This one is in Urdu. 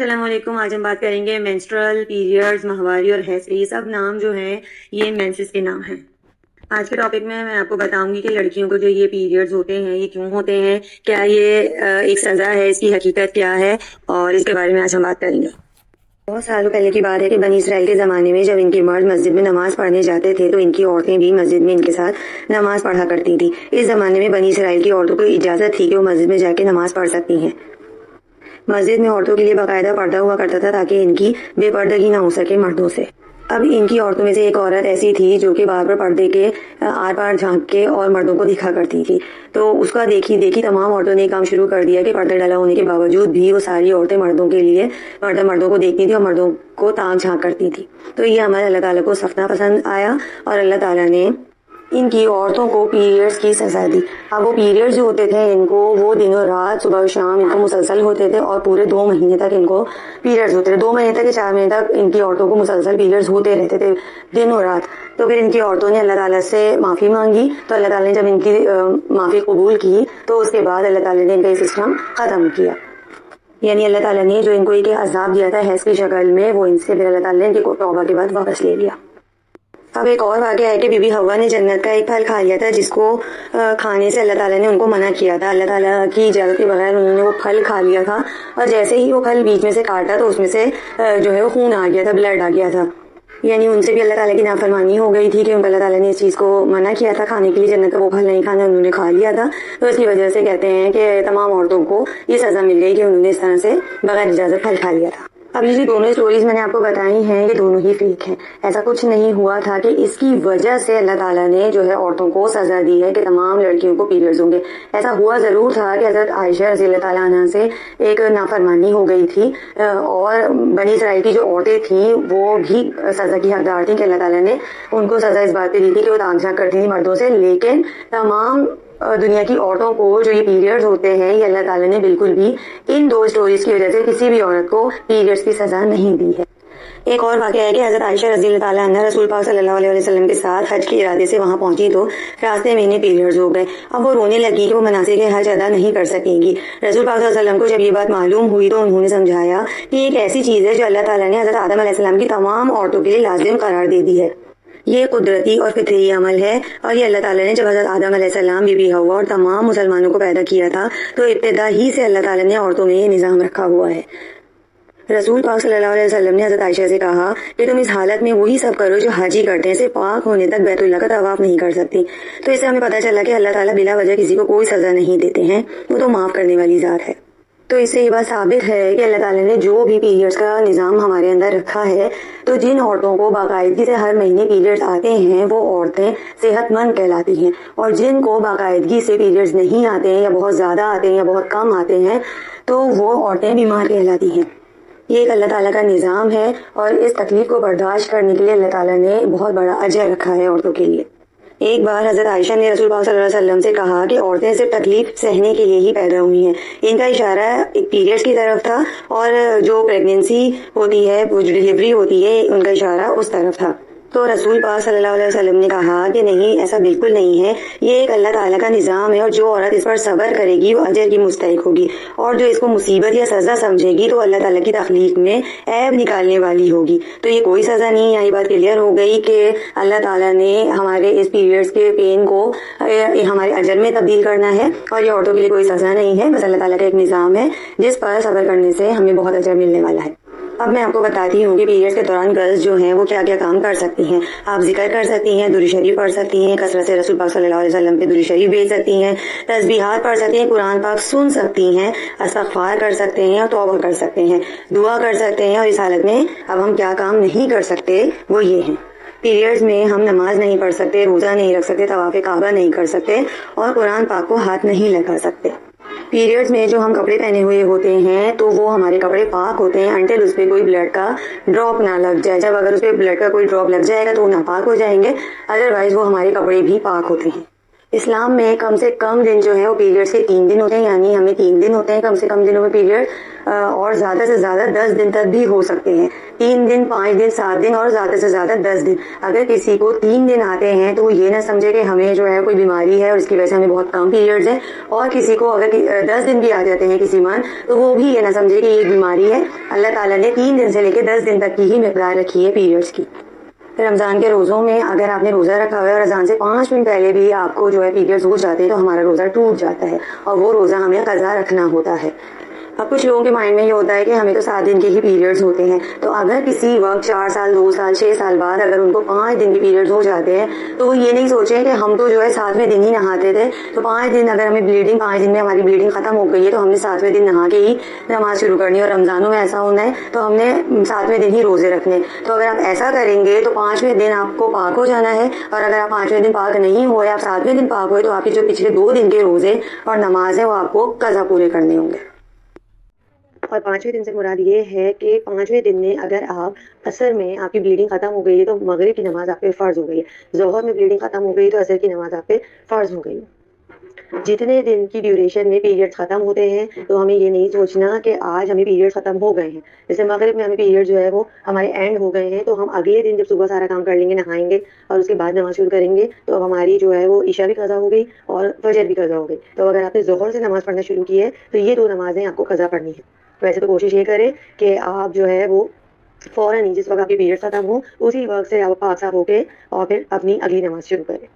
السلام علیکم. آج ہم بات کریں گے مینسٹرل پیریڈز، ماہواری اور حیض. یہ سب نام جو ہیں یہ مینسز کے نام ہیں. آج کے ٹاپک میں آپ کو بتاؤں گی کہ لڑکیوں کو جو یہ پیریڈز ہوتے ہیں یہ کیوں ہوتے ہیں، کیا یہ ایک سزا ہے، اس کی حقیقت کیا ہے، اور اس کے بارے میں آج ہم بات کریں گے. بہت سالوں پہلے کی بات ہے کہ بنی اسرائیل کے زمانے میں جب ان کے مرد مسجد میں نماز پڑھنے جاتے تھے تو ان کی عورتیں بھی مسجد میں ان کے ساتھ نماز پڑھا کرتی تھی. اس زمانے میں بنی اسرائیل کی عورتوں کو اجازت تھی کہ وہ مسجد میں جا کے نماز پڑھ سکتی ہیں. مسجد میں عورتوں کے لیے باقاعدہ پردہ ہوا کرتا تھا تاکہ ان کی بے پردگی نہ ہو سکے مردوں سے. اب ان کی عورتوں میں سے ایک عورت ایسی تھی جو کہ بار بار پردے کے آر پار جھانک کے اور مردوں کو دکھا کرتی تھی. تو اس کا دیکھی تمام عورتوں نے کام شروع کر دیا کہ پردہ ڈالا ہونے کے باوجود بھی وہ ساری عورتیں مردوں کے لیے مردوں کو دیکھتی تھی اور مردوں کو تاک جھانک کرتی تھی. تو یہ ہمارے اللہ تعالیٰ کو سخت ناپسند آیا اور اللہ تعالیٰ نے ان کی عورتوں کو پیریڈز کی سزا دی. اب وہ پیریڈز جو ہوتے تھے ان کو وہ دنوں رات صبح و شام ان کو مسلسل ہوتے تھے اور پورے 2 مہینے تک ان کو پیریڈز ہوتے تھے. 2 مہینے تک یا 4 مہینے تک ان کی عورتوں کو مسلسل پیریڈز ہوتے رہتے تھے دنوں رات. تو پھر ان کی عورتوں نے اللہ تعالیٰ سے معافی مانگی. تو اللہ تعالیٰ نے جب ان کی معافی قبول کی تو اس کے بعد اللہ تعالیٰ نے ان کا یہ سسٹم ختم کیا. یعنی اللہ تعالیٰ نے جو ان کو ایک عذاب دیا تھا حیض کی شکل میں وہ ان سے پھر اللہ تعالیٰ نے ان کی توبہ کے بعد واپس لے لیا. اب ایک اور واقعہ ہے کہ بی بی حوا نے جنت کا ایک پھل کھا لیا تھا جس کو کھانے سے اللہ تعالیٰ نے ان کو منع کیا تھا. اللہ تعالیٰ کی اجازت کے بغیر انہوں نے وہ پھل کھا لیا تھا اور جیسے ہی وہ پھل بیچ میں سے کاٹا تو اس میں سے جو ہے وہ خون آ گیا تھا، بلڈ آ گیا تھا. یعنی ان سے بھی اللہ تعالیٰ کی نافرمانی ہو گئی تھی کہ ان کو اللہ تعالیٰ نے اس چیز کو منع کیا تھا کھانے کے لیے، جنت کا وہ پھل نہیں کھانا، انہوں نے کھا لیا تھا. تو اس کی وجہ سے کہتے ہیں کہ تمام عورتوں کو یہ سزا مل گئی کہ انہوں نے اس طرح سے بغیر اجازت پھل کھا لیا تھا. اب یہ جو دونوں سٹوریز میں نے آپ کو بتائی ہیں یہ دونوں ہی فیک ہیں. ایسا کچھ نہیں ہوا تھا کہ اس کی وجہ سے اللہ تعالیٰ نے جو ہے عورتوں کو سزا دی ہے کہ تمام لڑکیوں کو پیریڈز ہوں گے. ایسا ہوا ضرور تھا کہ حضرت عائشہ رضی اللہ تعالیٰ عنہ سے ایک نافرمانی ہو گئی تھی اور بنی اسرائیل کی جو عورتیں تھیں وہ بھی سزا کی حقدار تھیں کہ اللہ تعالیٰ نے ان کو سزا اس بات پہ دی تھی کہ وہ تاک جھانک کرتی تھی مردوں سے. لیکن تمام دنیا کی عورتوں کو جو یہ پیریڈز ہوتے ہیں یہ اللہ تعالیٰ نے بالکل بھی ان 2 سٹوریز کی وجہ سے کسی بھی عورت کو پیریڈز کی سزا نہیں دی ہے. ایک اور واقعہ ہے کہ حضرت عائشہ رضی اللہ تعالیٰ عنہ رسول پاک صلی اللہ علیہ وسلم کے ساتھ حج کے ارادے سے وہاں پہنچی تو راستے میں انہیں پیریڈز ہو گئے. اب وہ رونے لگی کہ وہ مناسک حج ادا نہیں کر سکیں گی. رسول پاک صلی اللہ علیہ وسلم کو جب یہ بات معلوم ہوئی تو انہوں نے سمجھایا کہ یہ ایک ایسی چیز ہے جو اللہ تعالیٰ نے حضرت آدم علیہ السلام کی تمام عورتوں کے لیے لازم قرار دے دی ہے. یہ قدرتی اور فطری عمل ہے اور یہ اللہ تعالیٰ نے جب حضرت آدم علیہ السلام، بی بی حوا اور تمام مسلمانوں کو پیدا کیا تھا تو ابتدا ہی سے اللہ تعالیٰ نے عورتوں میں یہ نظام رکھا ہوا ہے. رسول پاک صلی اللہ علیہ وسلم نے حضرت عائشہ سے کہا کہ تم اس حالت میں وہی سب کرو جو حاجی کرتے ہیں، صرف پاک ہونے تک بیت اللہ کا طواف نہیں کر سکتی. تو اس سے ہمیں پتہ چلا کہ اللہ تعالیٰ بلا وجہ کسی کو کوئی سزا نہیں دیتے ہیں، وہ تو معاف کرنے والی ذات ہے. تو اس سے یہ بات ثابت ہے کہ اللہ تعالیٰ نے جو بھی پیریڈز کا نظام ہمارے اندر رکھا ہے تو جن عورتوں کو باقاعدگی سے ہر مہینے پیریڈز آتے ہیں وہ عورتیں صحت مند کہلاتی ہیں، اور جن کو باقاعدگی سے پیریڈز نہیں آتے ہیں یا بہت زیادہ آتے ہیں یا بہت کم آتے ہیں تو وہ عورتیں بیمار کہلاتی ہیں. یہ ایک اللہ تعالیٰ کا نظام ہے اور اس تکلیف کو برداشت کرنے کے لیے اللہ تعالیٰ نے بہت بڑا اجر رکھا ہے عورتوں کے لیے. ایک بار حضرت عائشہ نے رسول پاک صلی اللہ علیہ وسلم سے کہا کہ عورتیں صرف تکلیف سہنے کے لیے ہی پیدا ہوئی ہیں. ان کا اشارہ ایک پیریڈز کی طرف تھا اور جو پریگننسی ہوتی ہے، جو ڈلیوری ہوتی ہے، ان کا اشارہ اس طرف تھا. تو رسول پاک صلی اللہ علیہ وسلم نے کہا کہ نہیں، ایسا بالکل نہیں ہے، یہ ایک اللہ تعالیٰ کا نظام ہے اور جو عورت اس پر صبر کرے گی وہ اجر کی مستحق ہوگی، اور جو اس کو مصیبت یا سزا سمجھے گی تو اللہ تعالیٰ کی تخلیق میں عیب نکالنے والی ہوگی. تو یہ کوئی سزا نہیں. یہاں یہ بات کلیئر ہو گئی کہ اللہ تعالیٰ نے ہمارے اس پیریڈز کے پین کو ہمارے اجر میں تبدیل کرنا ہے اور یہ عورتوں کے لیے کوئی سزا نہیں ہے، بس اللہ تعالیٰ کا ایک نظام ہے جس پر صبر کرنے سے ہمیں بہت اجر ملنے والا ہے. اب میں آپ کو بتاتی ہوں کہ پیریڈز کے دوران گرلز جو ہیں وہ کیا کیا کام کر سکتی ہیں. آپ ذکر کر سکتی ہیں، درود شریف پڑھ سکتی ہیں، کثرت سے رسول پاک صلی اللہ علیہ وسلم پہ درود شریف بھیج سکتی ہیں، تسبیحات پڑھ سکتی ہیں، قرآن پاک سن سکتی ہیں، استغفار کر سکتے ہیں اور توبہ کر سکتے ہیں، دعا کر سکتے ہیں. اور اس حالت میں اب ہم کیا کام نہیں کر سکتے وہ یہ ہیں. پیریڈز میں ہم نماز نہیں پڑھ سکتے، روزہ نہیں رکھ سکتے، طواف کعبہ نہیں کر سکتے اور قرآن پاک کو ہاتھ نہیں لگا سکتے. پیریڈز میں جو ہم کپڑے پہنے ہوئے ہوتے ہیں تو وہ ہمارے کپڑے پاک ہوتے ہیں انٹل اس پہ کوئی بلڈ کا ڈراپ نہ لگ جائے. جب اگر اس پہ بلڈ کا کوئی ڈراپ لگ جائے گا تو وہ ناپاک ہو جائیں گے، ادروائز وہ ہمارے کپڑے بھی پاک ہوتے ہیں. اسلام میں کم سے کم دن جو ہے وہ پیریڈز کے 3 دن ہوتے ہیں، یعنی ہمیں 3 دن ہوتے ہیں کم سے کم دنوں میں پیریڈ. اور زیادہ سے زیادہ 10 دن تک بھی ہو سکتے ہیں. 3 دن، 5 دن، 7 دن اور زیادہ سے زیادہ 10 دن. اگر کسی کو 3 دن آتے ہیں تو وہ یہ نہ سمجھے کہ ہمیں جو ہے کوئی بیماری ہے اور اس کی وجہ سے ہمیں بہت کم پیریڈز ہیں. اور کسی کو اگر 10 دن بھی آ جاتے ہیں کسی منتھ تو وہ بھی یہ نہ سمجھے کہ یہ ایک بیماری ہے. اللہ تعالیٰ نے 3 دن سے لے کے 10 دن تک کی ہی مقدار رکھی ہے پیریڈز کی. رمضان کے روزوں میں اگر آپ نے روزہ رکھا ہوا ہے اور اذان سے 5 منٹ پہلے بھی آپ کو جو ہے پیریڈز ہو جاتے ہیں تو ہمارا روزہ ٹوٹ جاتا ہے اور وہ روزہ ہمیں قضا رکھنا ہوتا ہے. اب کچھ لوگوں کے مائنڈ میں یہ ہوتا ہے کہ ہمیں تو 7 دن کے ہی پیریڈز ہوتے ہیں. تو اگر کسی وقت 4 سال، 2 سال، 6 سال بعد اگر ان کو 5 دن کے پیریڈز ہو جاتے ہیں تو وہ یہ نہیں سوچیں کہ ہم تو جو ہے 7ویں دن ہی نہاتے تھے، تو 5 دن اگر ہمیں بلیڈنگ 5 دن میں ہماری بلیڈنگ ختم ہو گئی ہے تو ہم نے 7ویں دن نہا کے ہی نماز شروع کرنی ہے. اور رمضانوں میں ایسا ہونا ہے تو ہم نے 7ویں دن ہی روزے رکھنے. تو اگر آپ ایسا کریں گے تو 5ویں دن آپ کو پاک ہو جانا ہے. اور اگر آپ 5ویں دن پاک نہیں ہوئے، آپ 7ویں دن پاک ہوئے، تو آپ کے جو پچھلے 2 دن کے روزے اور نماز ہیں وہ آپ کو قضا پورے کرنے ہوں گے. اور 5ویں دن سے مراد یہ ہے کہ 5ویں دن میں اگر آپ عصر میں آپ کی بلیڈنگ ختم ہو گئی ہے تو مغرب کی نماز آپ پہ فرض ہو گئی ہے. ظہر میں بلیڈنگ ختم ہو گئی تو عصر کی نماز آپ پہ فرض ہو گئی ہے. جتنے دن کی ڈیوریشن میں پیریڈ ختم ہوتے ہیں تو ہمیں یہ نہیں سوچنا کہ آج ہمیں پیریڈ ختم ہو گئے ہیں. جیسے مغرب میں ہمیں پیریڈ جو ہے وہ ہمارے اینڈ ہو گئے ہیں تو ہم اگلے دن جب صبح سارا کام کر لیں گے، نہائیں گے اور اس کے بعد نماز شروع کریں گے تو اب ہماری جو ہے وہ عشاء بھی قضا ہو گئی اور فجر بھی قضا ہو گئی. تو اگر آپ نے ظہر سے نماز پڑھنا شروع کی ہے تو یہ 2 نمازیں آپ کو قضا پڑھنی ہے. ویسے تو کوشش یہ کریں کہ آپ جو ہے وہ فوراً جس وقت آپ کی پیریڈ ختم ہو اسی وقت سے آپ پاک صاف ہو کے اور پھر اپنی اگلی نماز شروع کریں.